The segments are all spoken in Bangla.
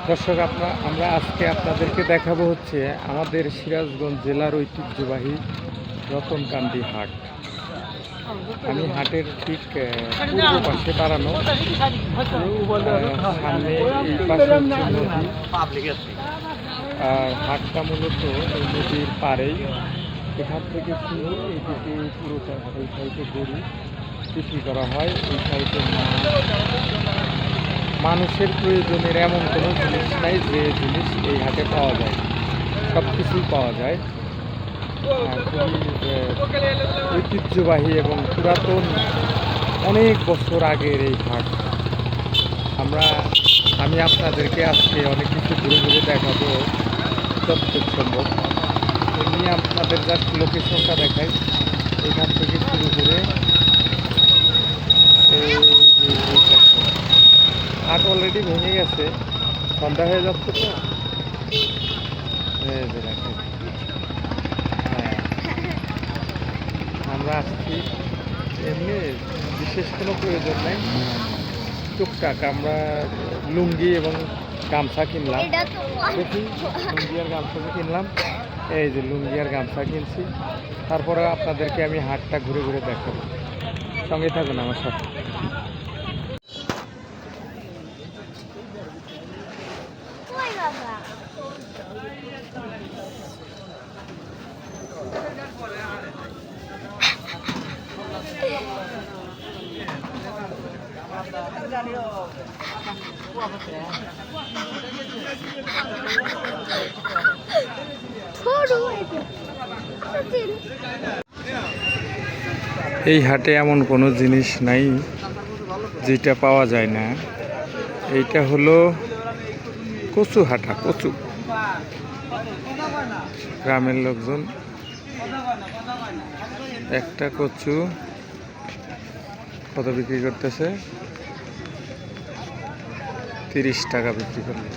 দর্শক আমরা আজকে আপনাদেরকে দেখাবো হচ্ছে আমাদের সিরাজগঞ্জ জেলার ঐতিহ্যবাহী রতনকান্দি হাট। আমি হাটের ঠিক পূর্ব পাশে দাঁড়ানো, সামনে এই পাশে নদী, আর হাটটা মূলত এই নদীর পাড়েই। এখান থেকে কিনে এইদিকে পুরোটা এই সাইডে গরু বিক্রি করা হয়। এই সাইডে মানুষের প্রয়োজনের এমন কোনো জিনিস নাই যে জিনিস এই হাটে পাওয়া যায়, সব কিছুই পাওয়া যায়। খুবই ঐতিহ্যবাহী এবং পুরাতন, অনেক বছর আগের এই হাট। আমি আপনাদেরকে আজকে অনেক কিছু ঘুরে ঘুরে দেখাবো যতটুকু সম্ভব। এমনি আপনাদের জাস্ট লোকেশনটা দেখাই। এখান থেকে শুরু করে হাট অলরেডি ভেঙে গেছে, সন্ধ্যা হয়ে যাচ্ছে তো। হ্যাঁ, আমরা আসছি, এমনি বিশেষ কোনো প্রয়োজন নেই, টুকটাক আমরা লুঙ্গি এবং গামছা কিনলাম। দেখি লুঙ্গি আর গামছা কিনলাম, এই যে লুঙ্গি আর গামছা কিনছি। তারপরে আপনাদেরকে আমি হাটটা ঘুরে ঘুরে দেখাবো, সঙ্গে থাকুন আমার সাথে। এই হাটে এমন কোনো জিনিস নাই যেটা পাওয়া যায় না। এইটা হলো কচু হাটা, কচু। গ্রামের লোকজন একটা কচু কত বিক্রি করতেছে? 30 টাকা বিক্রি করলে।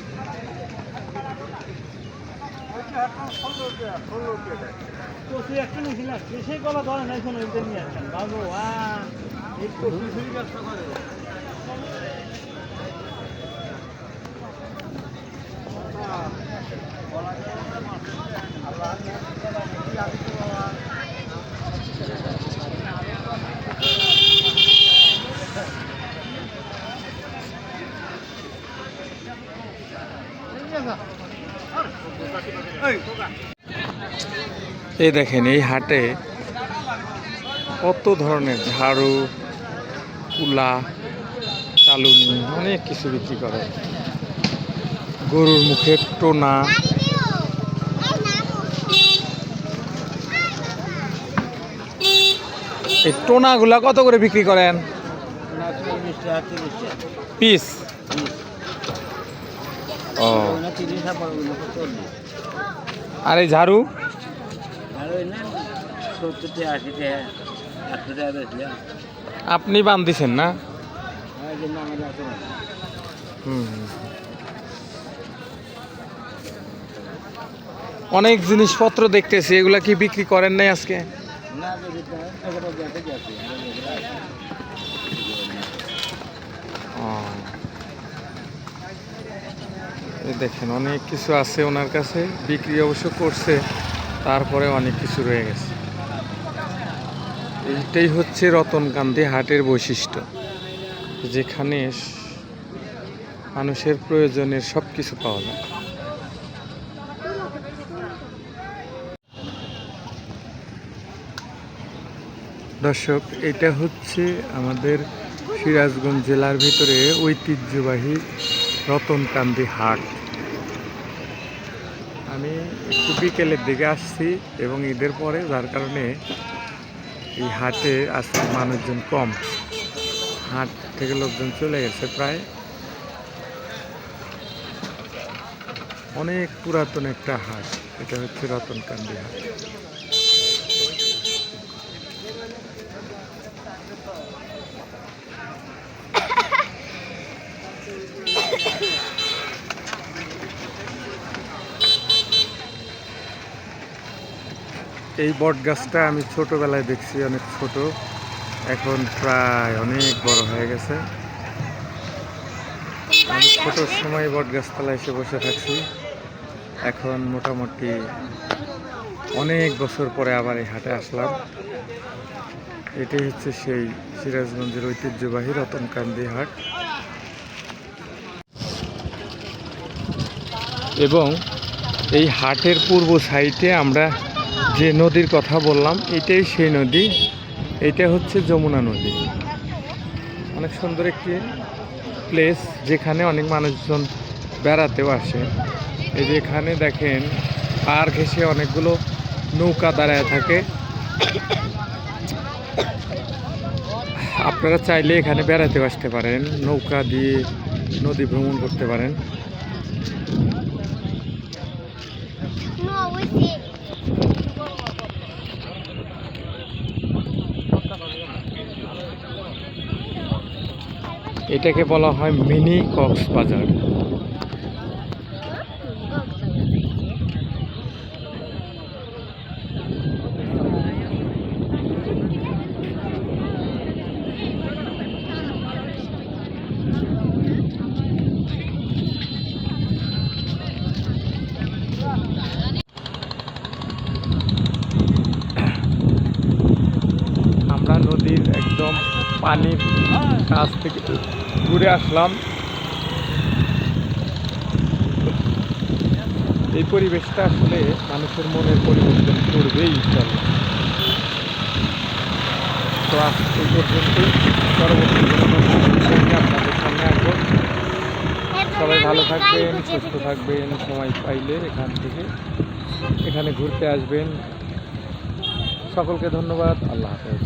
এই দেখেন, এই হাটে কত ধরনের ঝাড়ু, কুলা, চালুনি, অনেক কিছু বিক্রি করে। গরুর মুখের টোনা, এই টোনাগুলা কত করে বিক্রি করেন পিস? ও, আর এই ঝাড়ু? আপনি বান্ধিছেন না? অনেক জিনিসপত্র দেখতেছি, এগুলা কি বিক্রি করেন নাই আজকে? দেখেন অনেক কিছু আছে ওনার কাছে, বিক্রি অবশ্য করছে, তারপরে অনেক কিছু রয়ে গেছে। এইটাই হচ্ছে রতনকান্দি হাটের বৈশিষ্ট্য, যেখানে মানুষের প্রয়োজনের সব কিছু পাওয়া যায়। দর্শক, এটা হচ্ছে আমাদের সিরাজগঞ্জ জেলার ভিতরে ঐতিহ্যবাহী রতনকান্দি হাট। আমি একটু বিকেলের দিকে আসছি এবং ঈদের পরে, যার কারণে এই হাটে আজকে মানুষজন কম। হাট থেকে লোকজন চলে গেছে প্রায়। অনেক পুরাতন একটা হাট, এটা হচ্ছে রতনকান্দি হাট। এই বট গাছটা আমি ছোটবেলায় দেখছি, অনেক ছোট, এখন প্রায় অনেক বড় হয়ে গেছে। আমি ছোটোর সময় বটগাছতলায় এসে বসে থাকছি, এখন মোটামুটি অনেক বছর পরে আবার এই হাটে আসলাম। এটাই হচ্ছে সেই সিরাজগঞ্জের ঐতিহ্যবাহী রতনকান্দি হাট। এবং এই হাটের পূর্ব সাইডে আমরা যে নদীর কথা বললাম, এটাই সেই নদী। এটা হচ্ছে যমুনা নদী। অনেক সুন্দর একটি প্লেস, যেখানে অনেক মানুষজন বেড়াতেও আসে। এই যে এখানে দেখেন পার ঘেঁষে অনেকগুলো নৌকা দাঁড়ায় থাকে। আপনারা চাইলে এখানে বেড়াতেও আসতে পারেন, নৌকা দিয়ে নদী ভ্রমণ করতে পারেন। এটাকে বলা হয় মিনি কক্সবাজার। আমরা নদীর একদম পানির কাছ থেকে ঘুরে আসলাম। এই পরিবেশটা আসলে মানুষের মনের পরিবর্তন করবেই চলে। তো আজ এই পর্যন্তই, পরবর্তী আপনাদের সামনে আসবো। সবাই ভালো থাকবেন, সুস্থ থাকবেন। সময় পাইলে এখানে ঘুরতে আসবেন। সকলকে ধন্যবাদ। আল্লাহ হাফেজ।